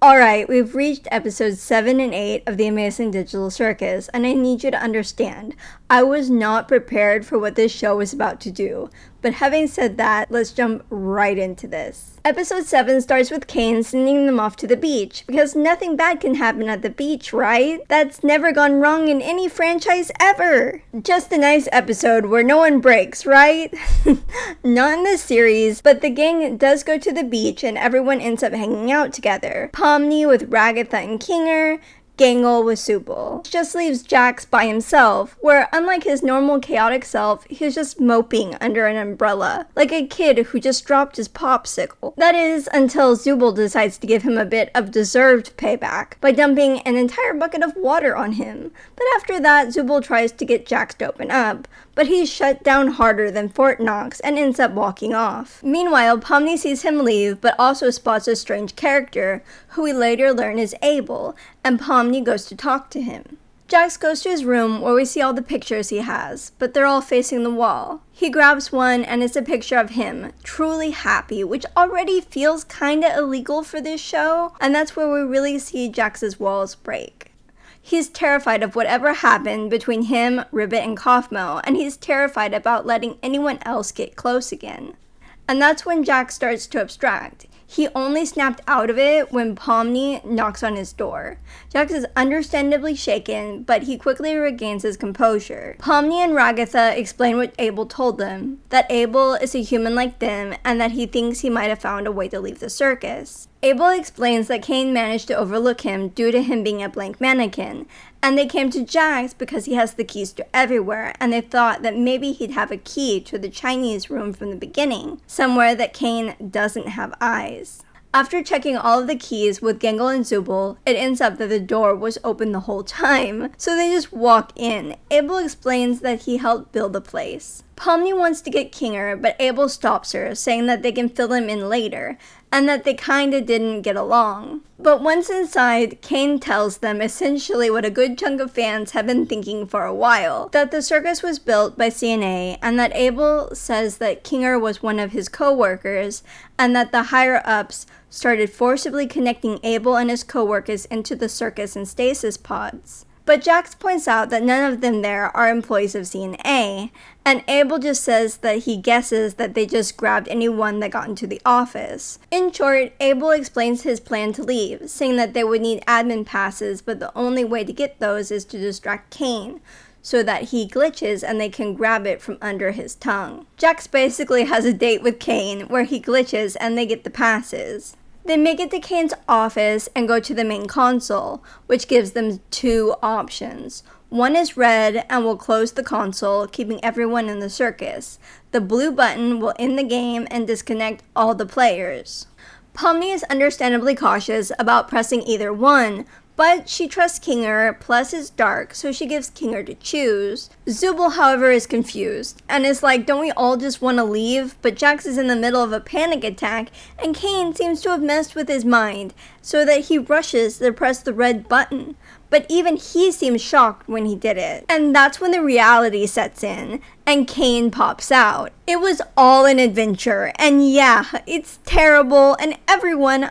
Alright, we've reached episodes 7 and 8 of the Amazing Digital Circus, and I need you to understand, I was not prepared for what this show was about to do. But having said that, let's jump right into this. Episode 7 starts with Caine sending them off to the beach, because nothing bad can happen at the beach, right? That's never gone wrong in any franchise ever! Just a nice episode where no one breaks, right? Not in this series, but the gang does go to the beach and everyone ends up hanging out together. Pomni with Ragatha and Kinger, Gangle with Zubul. Just leaves Jax by himself, where unlike his normal chaotic self, he's just moping under an umbrella, like a kid who just dropped his popsicle. That is, until Zubul decides to give him a bit of deserved payback by dumping an entire bucket of water on him. But after that, Zubul tries to get Jax to open up, but he's shut down harder than Fort Knox and ends up walking off. Meanwhile, Pomni sees him leave, but also spots a strange character, who we later learn is Abel, and Pomni goes to talk to him. Jax goes to his room where we see all the pictures he has, but they're all facing the wall. He grabs one and it's a picture of him, truly happy, which already feels kinda illegal for this show, and that's where we really see Jax's walls break. He's terrified of whatever happened between him, Ribbit, and Kaufmo, and he's terrified about letting anyone else get close again. And that's when Jax starts to abstract. He only snapped out of it when Pomni knocks on his door. Jax is understandably shaken, but he quickly regains his composure. Pomni and Ragatha explain what Abel told them, that Abel is a human like them, and that he thinks he might have found a way to leave the circus. Abel explains that Caine managed to overlook him due to him being a blank mannequin, and they came to Jax because he has the keys to everywhere, and they thought that maybe he'd have a key to the Chinese room from the beginning, somewhere that Caine doesn't have eyes. After checking all of the keys with Gangle and Zubul, it ends up that the door was open the whole time, so they just walk in. Abel explains that he helped build the place. Pomni wants to get Kinger, but Abel stops her, saying that they can fill him in later, and that they kinda didn't get along. But once inside, Caine tells them essentially what a good chunk of fans have been thinking for a while, that the circus was built by CNA, and that Abel says that Kinger was one of his co-workers, and that the higher-ups started forcibly connecting Abel and his co-workers into the circus in stasis pods. But Jax points out that none of them there are employees of CNA, and Abel just says that he guesses that they just grabbed anyone that got into the office. In short, Abel explains his plan to leave, saying that they would need admin passes, but the only way to get those is to distract Caine, so that he glitches and they can grab it from under his tongue. Jax basically has a date with Caine where he glitches and they get the passes. They make it to Caine's office and go to the main console, which gives them two options. One is red and will close the console, keeping everyone in the circus. The blue button will end the game and disconnect all the players. Pomni is understandably cautious about pressing either one, but she trusts Kinger, plus it's dark, so she gives Kinger to choose. Zubul, however, is confused, and is like, don't we all just want to leave? But Jax is in the middle of a panic attack, and Caine seems to have messed with his mind, so that he rushes to press the red button. But even he seems shocked when he did it. And that's when the reality sets in, and Caine pops out. It was all an adventure, and yeah, it's terrible, and everyone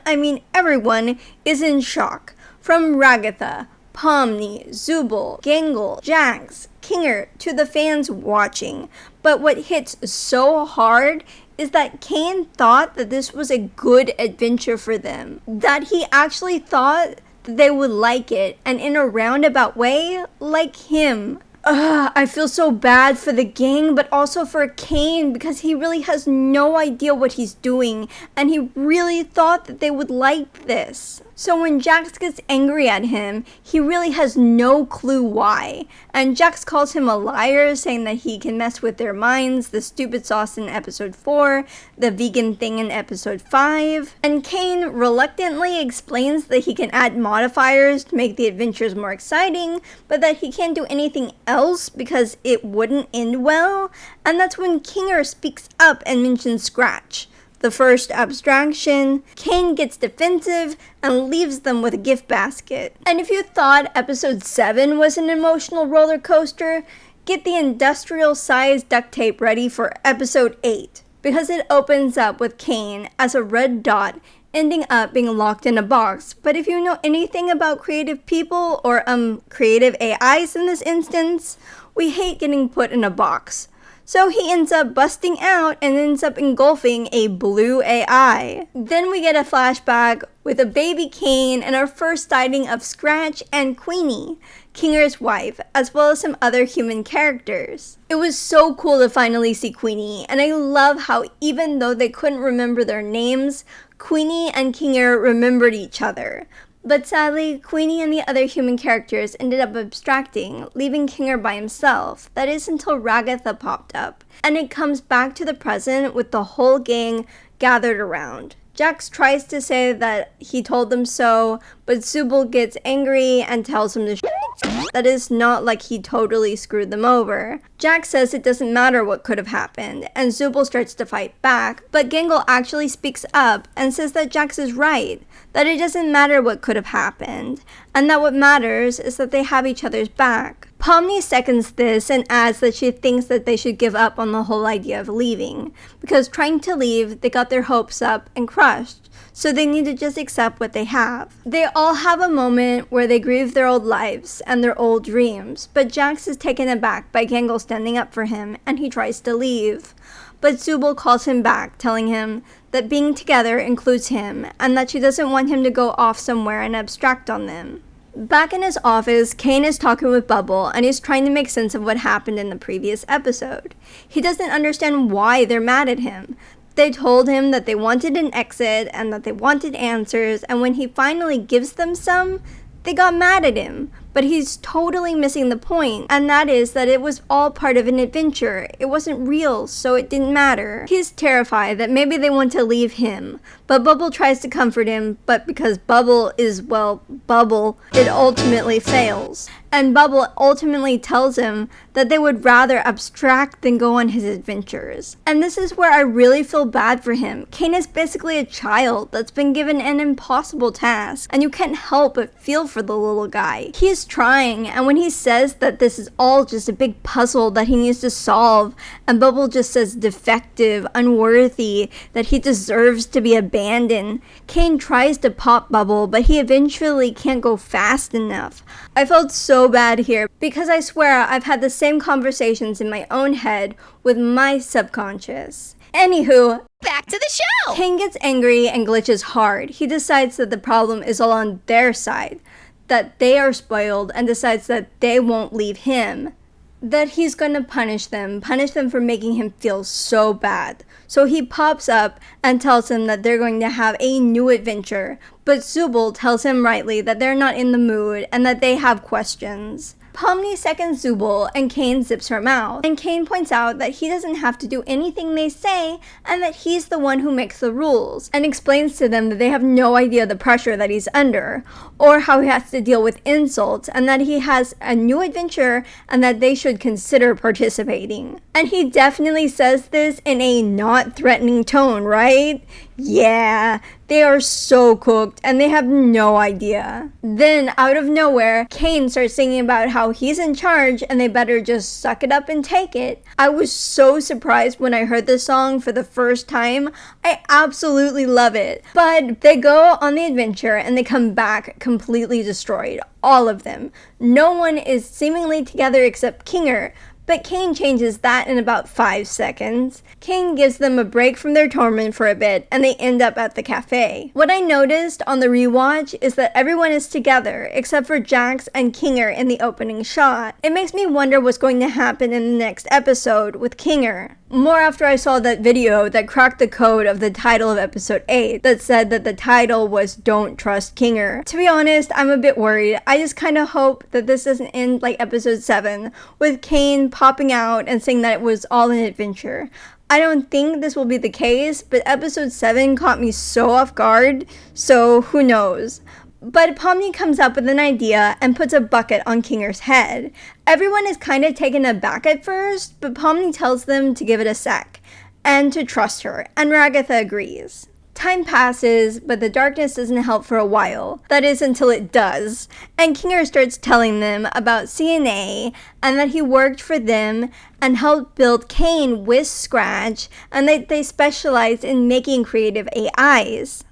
is in shock. From Ragatha, Pomni, Zubul, Gangle, Jax, Kinger, to the fans watching. But what hits so hard is that Caine thought that this was a good adventure for them. That he actually thought that they would like it, and in a roundabout way, like him. I feel so bad for the gang, but also for Caine, because he really has no idea what he's doing, and he really thought that they would like this. So when Jax gets angry at him, he really has no clue why. And Jax calls him a liar, saying that he can mess with their minds, the stupid sauce in episode 4, the vegan thing in episode 5. And Caine reluctantly explains that he can add modifiers to make the adventures more exciting, but that he can't do anything else because it wouldn't end well. And that's when Kinger speaks up and mentions Scratch. The first abstraction, Caine gets defensive and leaves them with a gift basket. And if you thought episode 7 was an emotional roller coaster, get the industrial-sized duct tape ready for episode 8. Because it opens up with Caine as a red dot ending up being locked in a box. But if you know anything about creative people, or creative AIs in this instance, we hate getting put in a box. So he ends up busting out and ends up engulfing a blue AI. Then we get a flashback with a baby Caine and our first sighting of Scratch and Queenie, Kinger's wife, as well as some other human characters. It was so cool to finally see Queenie, and I love how even though they couldn't remember their names, Queenie and Kinger remembered each other. But sadly, Queenie and the other human characters ended up abstracting, leaving Kinger by himself. That is until Ragatha popped up. And it comes back to the present with the whole gang gathered around. Jax tries to say that he told them so, but Zubul gets angry and tells him to that is not like he totally screwed them over. Jax says it doesn't matter what could have happened, and Zubul starts to fight back, but Gangle actually speaks up and says that Jax is right, that it doesn't matter what could have happened, and that what matters is that they have each other's back. Pomni seconds this and adds that she thinks that they should give up on the whole idea of leaving, because trying to leave, they got their hopes up and crushed, so they need to just accept what they have. They all have a moment where they grieve their old lives and their old dreams, but Jax is taken aback by Gangle standing up for him, and he tries to leave. But Zubul calls him back, telling him that being together includes him, and that she doesn't want him to go off somewhere and abstract on them. Back in his office, Caine is talking with Bubble, and he's trying to make sense of what happened in the previous episode. He doesn't understand why they're mad at him. They told him that they wanted an exit and that they wanted answers, and when he finally gives them some, they got mad at him. But he's totally missing the point, and that is that it was all part of an adventure. It wasn't real, so it didn't matter. He's terrified that maybe they want to leave him, but Bubble tries to comfort him, but because Bubble is, well, Bubble, it ultimately fails. And Bubble ultimately tells him that they would rather abstract than go on his adventures. And this is where I really feel bad for him. Caine is basically a child that's been given an impossible task, and you can't help but feel for the little guy. He is trying, and when he says that this is all just a big puzzle that he needs to solve, and Bubble just says defective, unworthy, that he deserves to be abandoned, Caine tries to pop Bubble, but he eventually can't go fast enough. I felt so bad here, because I swear I've had the same conversations in my own head with my subconscious. Anywho, back to the show! Caine gets angry and glitches hard. He decides that the problem is all on their side, that they are spoiled, and decides that they won't leave him. That he's gonna punish them for making him feel so bad. So he pops up and tells him that they're going to have a new adventure, but Zubul tells him rightly that they're not in the mood and that they have questions. Pomni seconds Zubul, and Caine zips her mouth, and Caine points out that he doesn't have to do anything they say, and that he's the one who makes the rules, and explains to them that they have no idea the pressure that he's under, or how he has to deal with insults, and that he has a new adventure, and that they should consider participating. And he definitely says this in a not threatening tone, right? Yeah, they are so cooked and they have no idea. Then, out of nowhere, Caine starts singing about how he's in charge and they better just suck it up and take it. I was so surprised when I heard this song for the first time. I absolutely love it. But they go on the adventure and they come back completely destroyed. All of them. No one is seemingly together except Kinger. But Caine changes that in about 5 seconds. Caine gives them a break from their torment for a bit, and they end up at the cafe. What I noticed on the rewatch is that everyone is together, except for Jax and Kinger in the opening shot. It makes me wonder what's going to happen in the next episode with Kinger. More after I saw that video that cracked the code of the title of episode 8 that said that the title was Don't Trust Kinger. To be honest, I'm a bit worried. I just kind of hope that this doesn't end like episode 7 with Caine popping out and saying that it was all an adventure. I don't think this will be the case, but episode 7 caught me so off guard, so who knows. But Pomni comes up with an idea and puts a bucket on Kinger's head. Everyone is kind of taken aback at first, but Pomni tells them to give it a sec, and to trust her, and Ragatha agrees. Time passes, but the darkness doesn't help for a while. That is until it does. And Kinger starts telling them about CNA, and that he worked for them and helped build Caine with Scratch, and that they specialize in making creative AIs.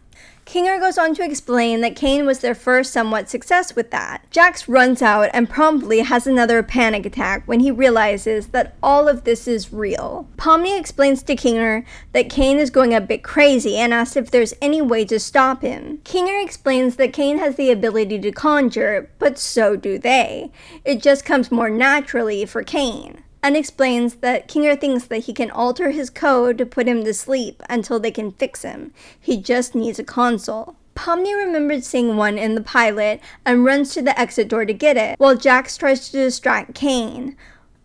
Kinger goes on to explain that Caine was their first somewhat success with that. Jax runs out and promptly has another panic attack when he realizes that all of this is real. Pomni explains to Kinger that Caine is going a bit crazy and asks if there's any way to stop him. Kinger explains that Caine has the ability to conjure, but so do they. It just comes more naturally for Caine. And explains that Kinger thinks that he can alter his code to put him to sleep until they can fix him. He just needs a console. Pomni remembered seeing one in the pilot and runs to the exit door to get it, while Jax tries to distract Caine.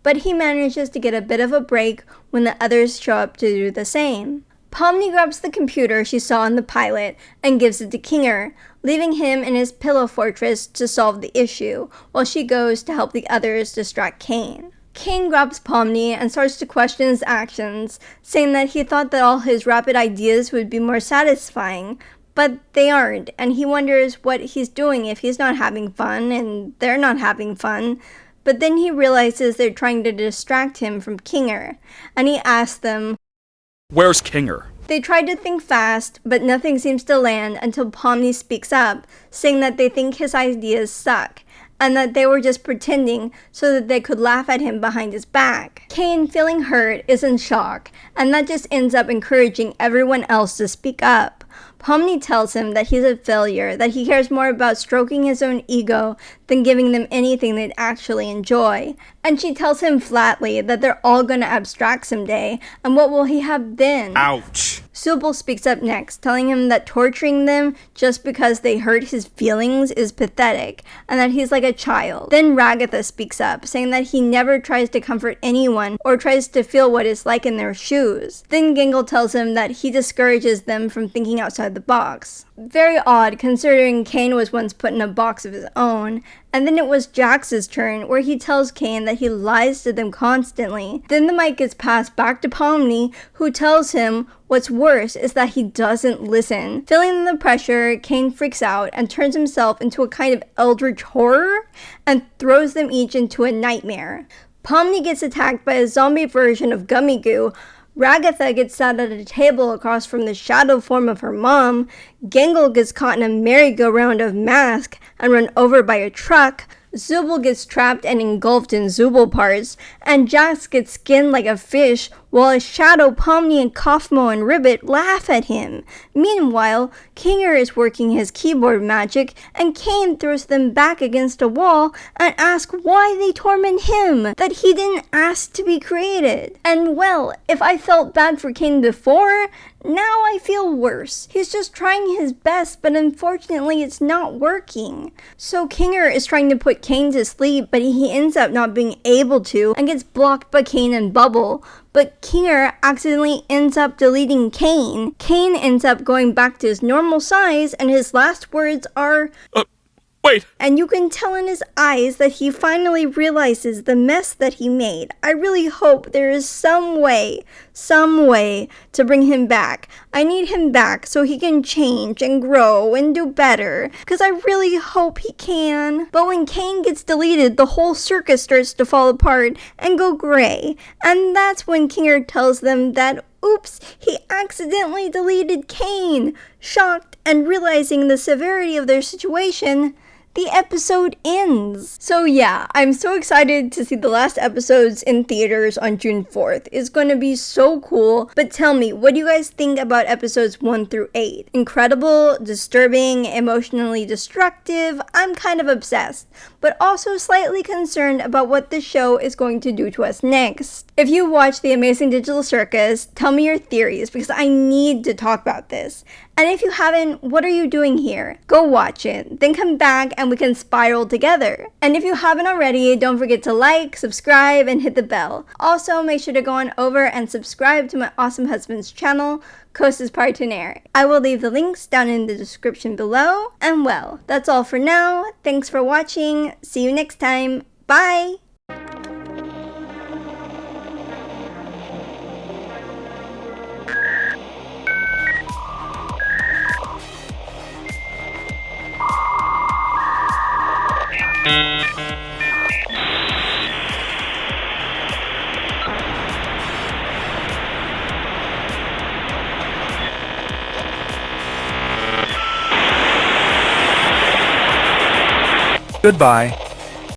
But he manages to get a bit of a break when the others show up to do the same. Pomni grabs the computer she saw in the pilot and gives it to Kinger, leaving him in his pillow fortress to solve the issue, while she goes to help the others distract Caine. Caine grabs Pomni and starts to question his actions, saying that he thought that all his rapid ideas would be more satisfying, but they aren't, and he wonders what he's doing if he's not having fun and they're not having fun. But then he realizes they're trying to distract him from Kinger, and he asks them, "Where's Kinger?" They try to think fast, but nothing seems to land until Pomni speaks up, saying that they think his ideas suck, and that they were just pretending so that they could laugh at him behind his back. Caine, feeling hurt, is in shock, and that just ends up encouraging everyone else to speak up. Pomni tells him that he's a failure, that he cares more about stroking his own ego than giving them anything they'd actually enjoy. And she tells him flatly that they're all gonna abstract someday, and what will he have then? Ouch! Zubul speaks up next, telling him that torturing them just because they hurt his feelings is pathetic, and that he's like a child. Then Ragatha speaks up, saying that he never tries to comfort anyone or tries to feel what it's like in their shoes. Then Gengal tells him that he discourages them from thinking outside the box. Very odd, considering Caine was once put in a box of his own. And then it was Jax's turn, where he tells Caine that he lies to them constantly. Then the mic gets passed back to Pomni, who tells him what's worse is that he doesn't listen. Feeling the pressure, Caine freaks out and turns himself into a kind of eldritch horror and throws them each into a nightmare. Pomni gets attacked by a zombie version of Gummy Goo. Ragatha gets sat at a table across from the shadow form of her mom. Gengal gets caught in a merry-go-round of Mask and run over by a truck. Zubul gets trapped and engulfed in Zubul parts, and Jax gets skinned like a fish, while a shadow Pomni and Kaufmo and Ribbit laugh at him. Meanwhile, Kinger is working his keyboard magic, and Caine throws them back against a wall and asks why they torment him, that he didn't ask to be created. And well, if I felt bad for Caine before, now I feel worse. He's just trying his best, but unfortunately it's not working. So Kinger is trying to put Caine to sleep, but he ends up not being able to and gets blocked by Caine and Bubble. But Kinger accidentally ends up deleting Caine. Caine ends up going back to his normal size, and his last words are, Wait! And you can tell in his eyes that he finally realizes the mess that he made. I really hope there is some way to bring him back. I need him back so he can change and grow and do better, because I really hope he can. But when Caine gets deleted, the whole circus starts to fall apart and go gray. And that's when Kinger tells them that, oops, he accidentally deleted Caine. Shocked and realizing the severity of their situation, the episode ends. So yeah, I'm so excited to see the last episodes in theaters on June 4th. It's going to be so cool. But tell me, what do you guys think about episodes 1 through 8? Incredible, disturbing, emotionally destructive? I'm kind of obsessed, but also slightly concerned about what this show is going to do to us next. If you watch the Amazing Digital Circus, tell me your theories, because I need to talk about this. And if you haven't, what are you doing here? Go watch it, then come back and we can spiral together. And if you haven't already, don't forget to like, subscribe, and hit the bell. Also, make sure to go on over and subscribe to my awesome husband's channel, Costas Partenaire. I will leave the links down in the description below. And well, that's all for now. Thanks for watching. See you next time. Bye! Goodbye.